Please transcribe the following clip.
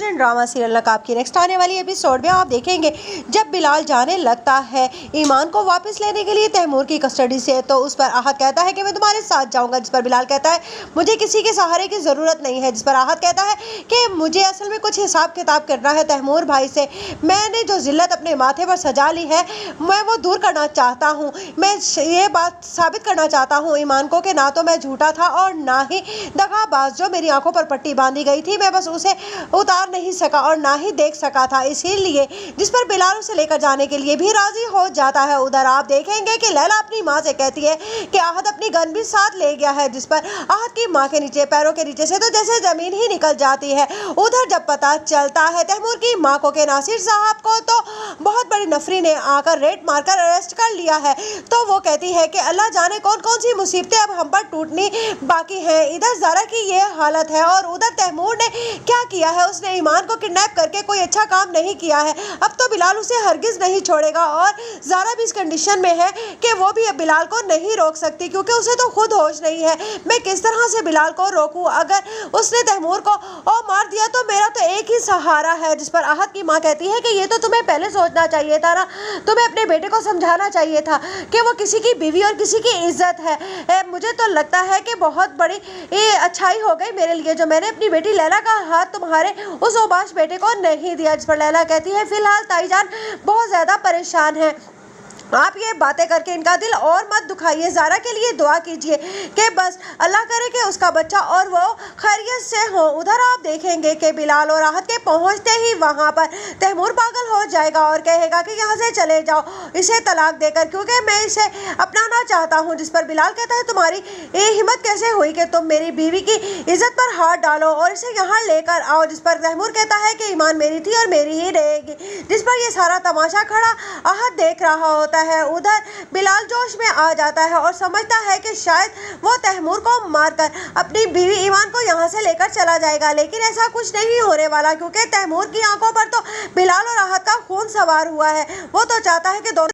नाज़रीन, drama serial नकाब की नेक्स्ट आने वाली एपिसोड में आप देखेंगे जब बिलाल जाने लगता है ईमान को वापस लेने के लिए तैमूर की कस्टडी से, तो उस पर आहत कहता है कि मैं तुम्हारे साथ जाऊंगा, जिस पर बिलाल कहता है मुझे किसी के सहारे की ज़रूरत नहीं है, जिस पर आहत कहता है कि मुझे असल में कुछ हिसाब किताब करना है तैमूर भाई से। मैंने जो जिल्लत अपने माथे पर सजा ली है मैं वो दूर करना चाहता हूँ। मैं ये बात साबित करना चाहता हूँ ईमान को कि ना तो मैं झूठा था और ना ही दगाबाज। जो मेरी आंखों पर पट्टी बांधी गई थी मैं बस उसे उतार नहीं सका और ना ही देख सका था, इसीलिए जिस पर बिलाल उसे लेकर जाने के लिए भी राजी हो जाता है। उधर आप देखेंगे कि लैला अपनी माँ से कहती है कि आहत अपनी गन भी साथ ले गया है, जिस पर आहत की माँ के नीचे पैरों के नीचे से तो जैसे जमीन ही निकल जाती है। उधर जब पता चलता है तैमूर की माँ को कि नासिर साहब को तो बहुत बड़ी नफरी ने आकर रेड मारकर अरेस्ट कर लिया है, तो वो कहती है कि अल्लाह जाने कौन कौन सी मुसीबतें अब हम पर टूटनी बाकी हैं। इधर ज़रा की ये हालत है और उधर तैमूर ने क्या किया है, उसने ईमान को किडनैप करके कोई अच्छा काम नहीं किया है। अब तो बिलाल उसे हरगिज़ नहीं छोड़ेगा और ज़रा भी इस कंडीशन में है कि वो भी अब बिलाल को नहीं रोक सकती, क्योंकि उसे तो खुद होश नहीं है। मैं किस तरह से बिलाल को रोकूं? अगर उसने तैमूर को मार दिया तो मेरा तो एक ही सहारा है, जिस पर आहत की माँ कहती है कि ये तो तुम्हें पहले सोचना चाहिए था ना, तुम्हें अपने बेटे को समझाना चाहिए था कि वो किसी की बीवी और किसी की इज्जत है। मुझे तो लगता है कि बहुत बड़ी अच्छाई हो गई मेरे लिए जो मैंने अपनी बेटी लैला का हाथ तुम्हारे उस ओबाश बेटे को नहीं दिया, जिस पर लैला कहती है फिलहाल ताईजान बहुत ज़्यादा परेशान है, आप ये बातें करके इनका दिल और मत दुखाइए, ज़ारा के लिए दुआ कीजिए कि बस अल्लाह करे कि उसका बच्चा और वो खैरियत से हो। उधर आप देखेंगे कि बिलाल और आहत के पहुंचते ही वहां पर तैमूर पागल हो जाएगा और कहेगा कि यहाँ से चले जाओ इसे तलाक देकर, क्योंकि मैं इसे अपनाना चाहता हूँ। जिस पर बिलाल कहता है तुम्हारी ये हिम्मत कैसे हुई कि तुम मेरी बीवी की इज्जत पर हाथ डालो और इसे यहाँ लेकर आओ, जिस पर तैमूर कहता है कि ईमान मेरी थी और मेरी ही रहेगी, जिस पर यह सारा तमाशा खड़ा आहत देख रहा होता है। उधर बिलाल जोश में आ जाता है और समझता है कि शायद वो तैमूर को मारकर अपनी बीवी ईमान को यहाँ से लेकर चला जाएगा, लेकिन ऐसा कुछ नहीं होने वाला, क्योंकि तैमूर की आंखों पर तो बिलाल और आहत का खून सवार हुआ है। वो तो चाहता है कि दोनों